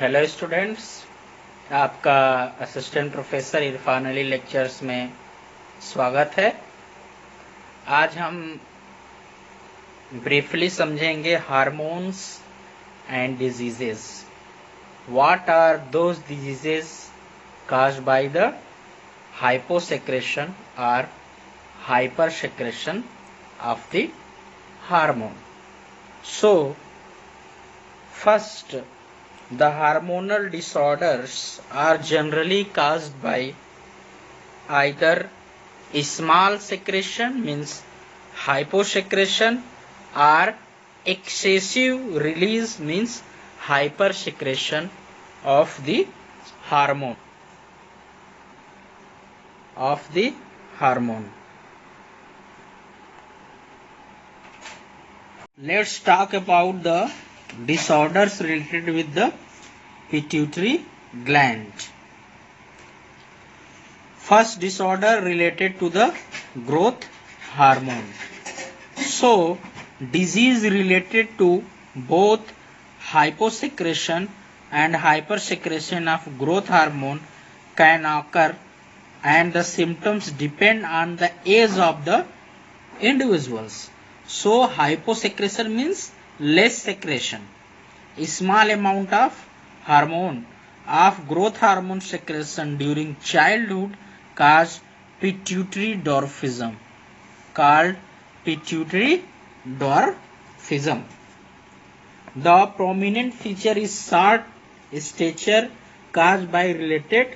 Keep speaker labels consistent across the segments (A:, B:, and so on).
A: Hello students, आपका assistant professor Irfan Ali lectures में स्वागत है। आज हम ब्रीफली समझेंगे hormones and diseases. What are those diseases caused by the hyposecretion or hypersecretion of the hormone. So, first, the hormonal disorders are generally caused by either small secretion means hyposecretion or excessive release means hypersecretion of the hormone. Let's talk about the disorders related with the pituitary gland. First disorder related to the growth hormone. So, disease related to both hyposecretion and hypersecretion of growth hormone can occur, and the symptoms depend on the age of the individuals. So, hyposecretion means less secretion. A small amount of hormone of growth hormone secretion during childhood cause pituitary dwarfism. The prominent feature is short stature caused by related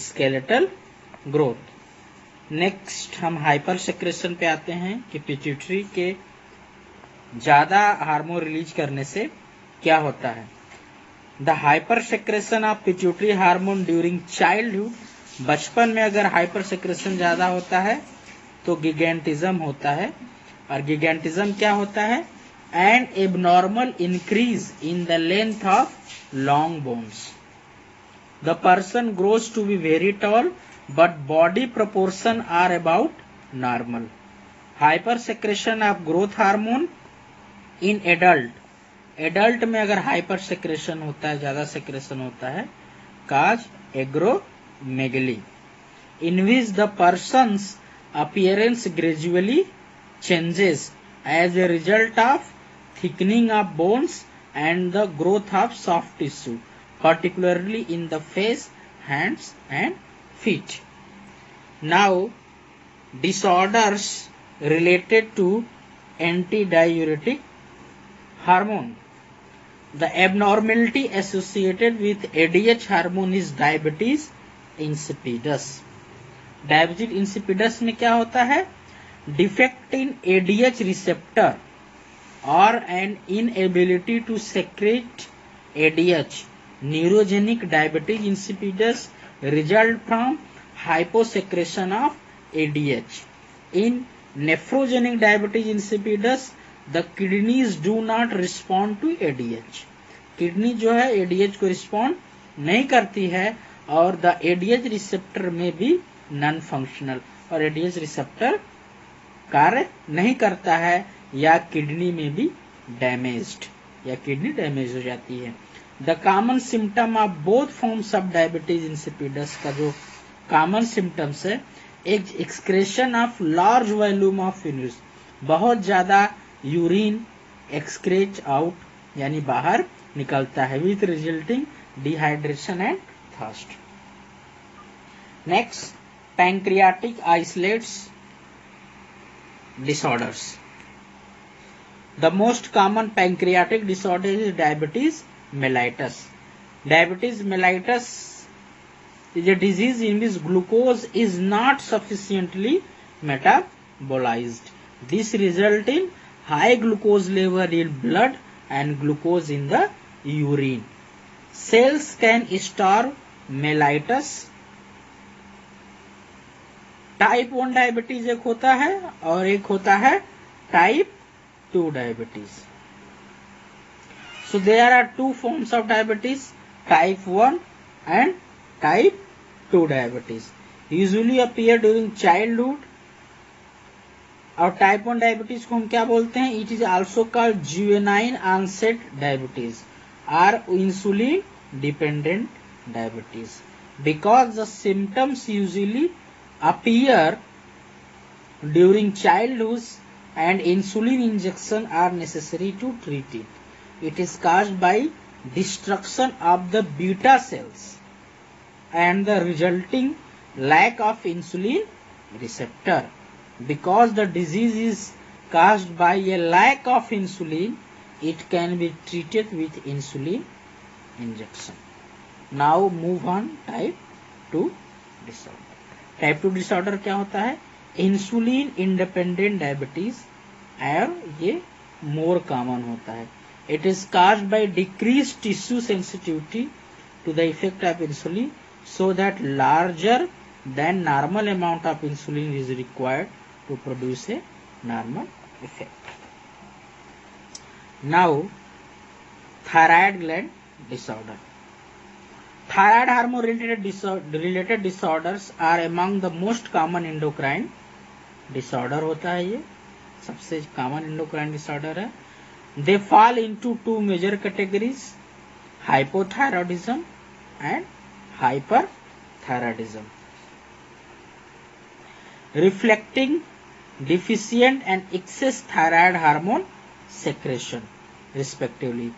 A: skeletal growth. Next हम hyper secretion पे आते हैं कि pituitary के ज्यादा hormone release करने से क्या होता है। The hyper secretion of pituitary hormone during childhood, बचपन में अगर हाइपर सेक्रेशन ज्यादा होता है तो गिगेंटिज्म होता है। और गिगेंटिज्म क्या होता है? An abnormal increase in the length of long bones. The person grows to be very tall but body proportion are about normal. Hypersecretion of growth hormone in adult में अगर हाइपर सेक्रेशन होता है, ज्यादा सेक्रेशन होता है, काज एग्रोमेगली, in which the person's appearance gradually changes as a result of thickening of bones and the growth of soft tissue, particularly in the face, hands and feet. Now, disorders related to antidiuretic hormone. The abnormality associated with ADH hormone is diabetes insipidus. Diabetes insipidus में क्या होता है? Defect in ADH receptor or an inability to secrete ADH. Neurogenic diabetes insipidus result from hyposecretion of ADH. In nephrogenic diabetes insipidus, the kidneys do not respond to ADH. Kidney जो है ADH को respond नहीं करती है, और the ADH receptor में भी non functional, और ADH रिसेप्टर कार्य नहीं करता है, या किडनी में भी डैमेज्ड, या किडनी डैमेज हो जाती है। The common symptom of both forms of diabetes insipidus का जो कॉमन सिम्टम्स है, एक excretion of large volume of urine, बहुत ज्यादा यूरिन एक्सक्रेच आउट यानी बाहर निकलता है, with resulting dehydration and thirst. Next, pancreatic isolates disorders. The most common pancreatic disorder is diabetes mellitus. Diabetes mellitus is a disease in which glucose is not sufficiently metabolized. This results in high glucose level in blood and glucose in the urine. Cells can starve mellitus. Type 1 diabetes एक होता है और एक होता है type 2 diabetes. So there are two forms of diabetes, type 1 and type 2 diabetes. Usually appear during childhood. और type 1 diabetes को हम क्या बोलते हैं? It is also called juvenile onset diabetes और insulin dependent diabetes, because the symptoms usually appear during childhood and insulin injection are necessary to treat it. It is caused by destruction of the beta cells and the resulting lack of insulin receptor. Because the disease is caused by a lack of insulin, it can be treated with insulin injection. Now move on type 2 disorder. Type 2 disorder क्या होता है? Insulin independent diabetes, और ये मोर common होता है. It is caused by decrease tissue sensitivity to the effect of insulin, so that larger than normal amount of insulin is required to produce a normal effect. Now, thyroid gland disorder. Thyroid hormone related disorders are among the most common endocrine disorder होता है. ये सबसे common endocrine disorder है. They fall into two major categories, hypothyroidism and hyperthyroidism, reflecting deficient and excess thyroid hormone secretion respectively.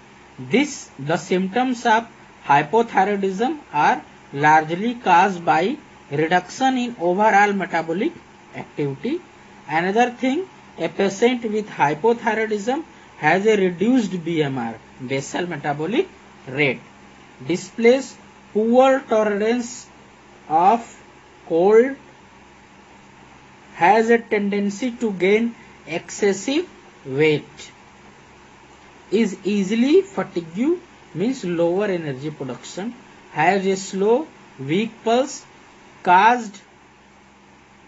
A: The symptoms of hypothyroidism are largely caused by reduction in overall metabolic activity. Another thing, a patient with hypothyroidism has a reduced BMR, basal metabolic rate, displays poor tolerance of cold, has a tendency to gain excessive weight, is easily fatigued, means lower energy production, has a slow, weak pulse caused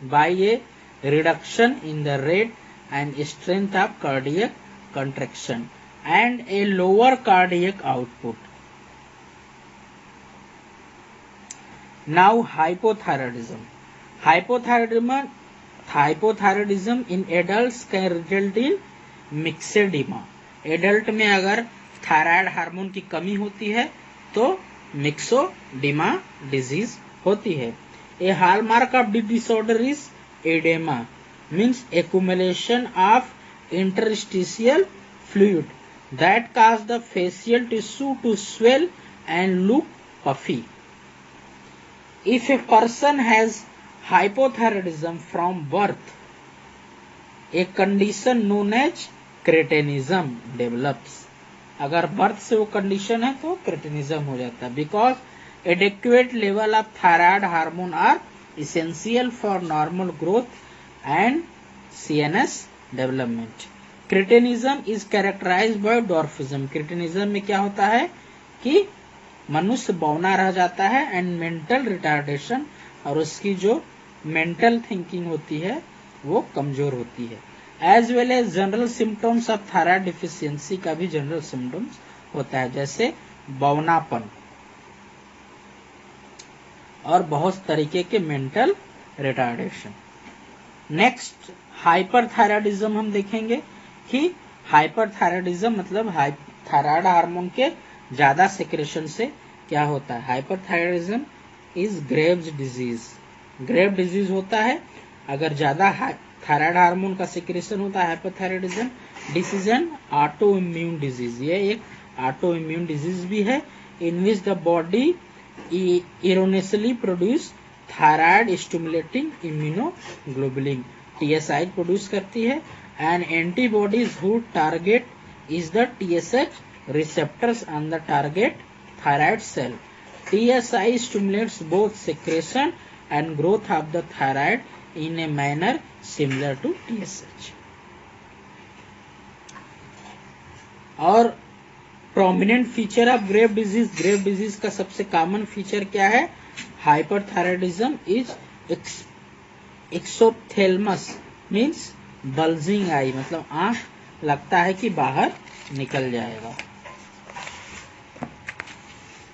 A: by a reduction in the rate and strength of cardiac contraction, and a lower cardiac output. Now hypothyroidism. Hypothyroidism in adults can result in myxedema. Adult में अगर thyroid hormone की कमी होती है तो myxoedema disease होती है. A hallmark of this disorder is oedema, means accumulation of interstitial fluid that cause the facial tissue to swell and look puffy. If a person has hypothyroidism from birth, a condition known as cretinism develops. अगर birth से वो condition है तो cretinism हो जाता है. Because adequate level of thyroid hormone are essential for normal growth and CNS development. Cretinism is characterized by dwarfism. Cretinism में क्या होता है कि मनुष्य बौना रह जाता है एंड मेंटल रिटार्डेशन, और उसकी जो मेंटल थिंकिंग होती है वो कमजोर होती है. As well as general symptoms of thyroid deficiency का भी जनरल सिम्टम्स होता है, जैसे बौनापन और बहुत तरीके के मेंटल रिटार्डेशन. नेक्स्ट हाइपरथायराइडिज्म हम देखेंगे कि हाइपरथायराइडिज्म मतलब थायराइड हार्मोन के ज्यादा सेक्रेशन से क्या होता है. Hyperthyroidism is Graves disease. Grave disease होता है अगर ज्यादा थायराइड हार्मोन का सेक्रेशन होता है. Hyperthyroidism disease an autoimmune disease. ये एक ऑटो इम्यून डिजीज भी है in which the body erroneously produce thyroid stimulating immunoglobulin TSH produce करती है, and antibodies who target is the TSH receptors on the target thyroid cell. TSH stimulates both secretion and growth of the thyroid in a manner similar to TSH. और prominent feature of Grave disease. Grave disease का सबसे common feature क्या है? Hyperthyroidism is exophthalmos, means bulging eye, मतलब आंख लगता है कि बाहर निकल जाएगा.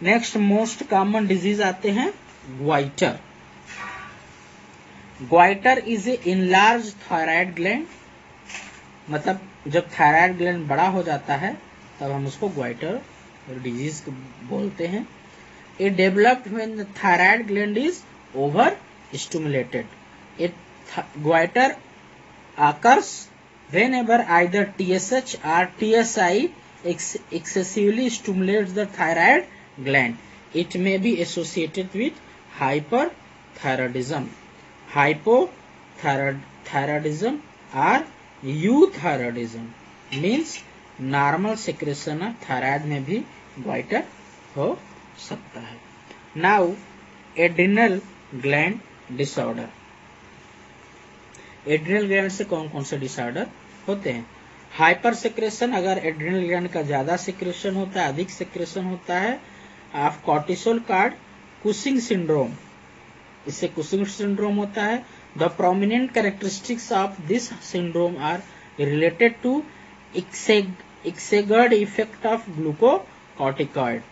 A: नेक्स्ट मोस्ट कॉमन डिजीज आते हैं goitre. Goitre is a enlarge thyroid gland, मतलब जब थायराइड ग्लैंड बड़ा हो जाता है तब हम उसको ग्वाइटर डिजीज बोलते हैं. It developed when the thyroid gland is overstimulated. Goiter occurs whenever either TSH or TSI excessively stimulates the thyroid gland. It may be associated with hyperthyroidism, hypothyroidism or euthyroidism. Means normal secretion thyroid में भी goitre हो सकता है. Now adrenal gland disorder. Adrenal gland से कौन कौन से disorder होते हैं? हाइपर सेक्रेशन, अगर एड्रिनल ग्लैंड का ज्यादा सेक्रेशन होता है, अधिक सेक्रेशन होता है of cortisol card. Cushing syndrome, इससे कुशिंग सिंड्रोम होता है. The prominent characteristics of this syndrome are related to exerged effect of glucocorticoid,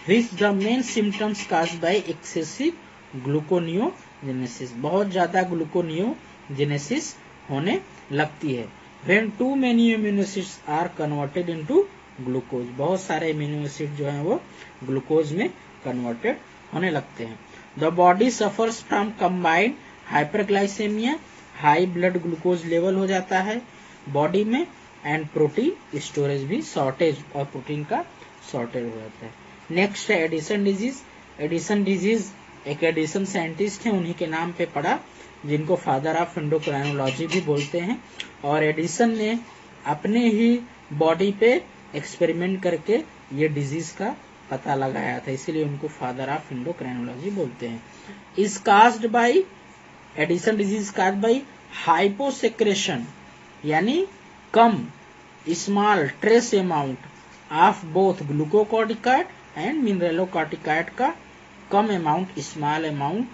A: which the main symptoms caused by excessive gluconeogenesis. बहुत ज्यादा ग्लूकोनियोजेनेसिस होने लगती है. When too many amino acids are converted into glucose, बहुत सारे amino acid जो हैं वो ग्लूकोज में कन्वर्टेड होने लगते हैं. The body suffers from combined hyperglycemia, high blood glucose level हो जाता है बॉडी में, एंड प्रोटीन स्टोरेज भी शॉर्टेज, और प्रोटीन का शॉर्टेज हो जाता है. नेक्स्ट है एडिसन डिजीज. एडिसन डिजीज एक एडिसन साइंटिस्ट हैं, उन्हीं के नाम पे पड़ा, जिनको फादर ऑफ एंडोक्राइनोलॉजी भी बोलते हैं. और एडिसन ने अपने ही बॉडी पे एक्सपेरिमेंट करके ये डिजीज का पता लगाया था, इसीलिए उनको फादर ऑफ एंडोक्राइनोलॉजी बोलते हैं. Is caused by Addison disease caused by hyposecretion, यानी कम small trace amount of both glucocorticoid and mineralocorticoid का कम अमाउंट, स्मॉल अमाउंट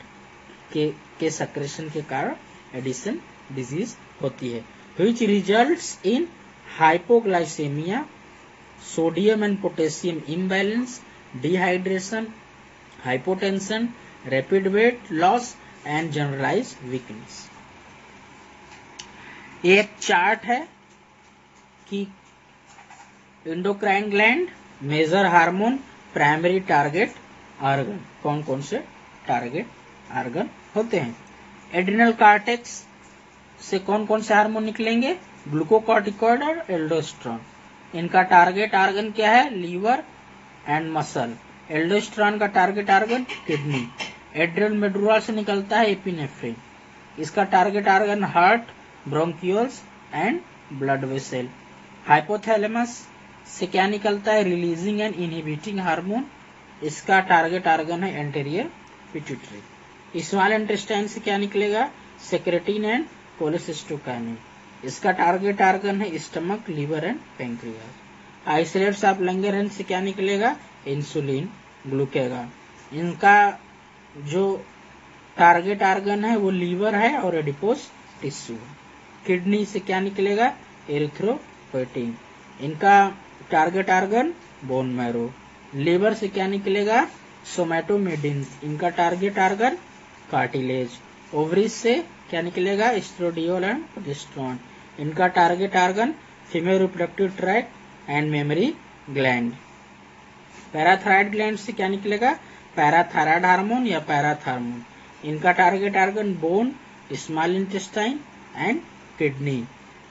A: के सक्रेशन के कारण एडिसन डिजीज होती है. Which results in hypoglycaemia, sodium and potassium imbalance, dehydration, hypotension, rapid weight loss and generalize weakness. एक चार्ट है कि endocrine gland, major hormone, primary target organ, कौन कौन से टारगेट ऑर्गन होते हैं. एड्रिनल कॉर्टेक्स से कौन कौन से हार्मोन निकलेंगे? ग्लूकोकॉर्टिकॉइड और एल्डोस्टेरोन. इनका टारगेट ऑर्गन क्या है? Liver and muscle. एल्डोस्टेरोन का target organ kidney. Adrenal medulla से निकलता है एपिनेफ्रिन. इसका target organ heart, bronchioles and blood vessel. Hypothalamus से क्या निकलता है? Releasing and inhibiting hormone. इसका टारगेट ऑर्गन है एंटीरियर पिट्यूटरी. स्मॉल इंटेस्टाइन से क्या निकलेगा? Secretin and cholecystokinin. इसका टारगेट ऑर्गन है stomach, liver and pancreas. Isolates of Langerhans से क्या निकलेगा? Insulin, glucagon. इनका जो टारगेट ऑर्गन है वो लीवर है और एडिपोस टिश्यू. किडनी से क्या निकलेगा? एरिथ्रोपोएटिन. इनका target organ bone marrow. Liver से क्या निकलेगा? सोमैटोमेडिन. इनका टारगेट ऑर्गन कार्टिलेज. ओवरीज से क्या निकलेगा? एस्ट्रोडियोल एंड प्रोजेस्टेरोन. इनका target organ female reproductive tract and memory gland. Parathyroid gland से क्या निकलेगा? पैराथायराइड हार्मोन या पैराथार्मोन. इनका target organ bone, small intestine and kidney.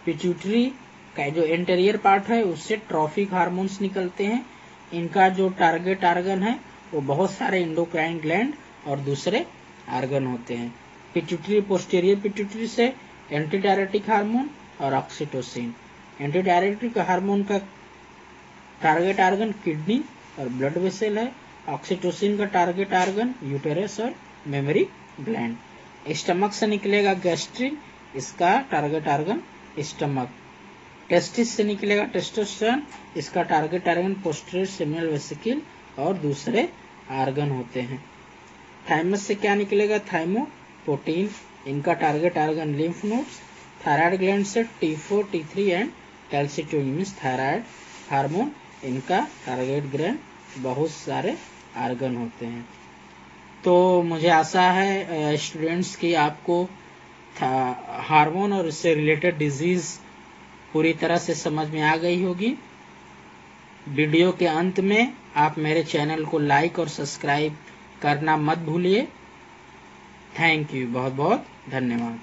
A: Pituitary का जो इंटीरियर पार्ट है उससे ट्रॉफिक हार्मोन्स निकलते हैं. इनका जो टारगेट ऑर्गन है वो बहुत सारे एंडोक्राइन ग्लैंड और दूसरे ऑर्गन होते हैं. पिट्यूटरी, पोस्टीरियर पिट्यूटरी से एंटीडायरेटिक हार्मोन और ऑक्सीटोसिन. एंटीडायरेटिक हार्मोन का टारगेट ऑर्गन किडनी और ब्लड वेसल है. ऑक्सीटोसिन का टारगेट ऑर्गन यूटेरस और मेमोरी ग्लैंड. स्टमक से निकलेगा गैस्ट्रिन. इसका टारगेट ऑर्गन स्टमक. टेस्टिस से निकलेगा टेस्टोस्टेरोन. इसका target organ posterior seminal vesicle और दूसरे ऑर्गन होते हैं. थाइमस से क्या निकलेगा? थाइमोपोटीन. इनका target organ lymph nodes. Thyroid gland से T4, T3 and calcitonin thyroid hormone. इनका टारगेट ग्लैंड बहुत सारे ऑर्गन होते हैं. तो मुझे आशा है स्टूडेंट्स की आपको हार्मोन और इससे रिलेटेड डिजीज पूरी तरह से समझ में आ गई होगी. वीडियो के अंत में आप मेरे चैनल को लाइक और सब्सक्राइब करना मत भूलिए। थैंक यू, बहुत बहुत धन्यवाद।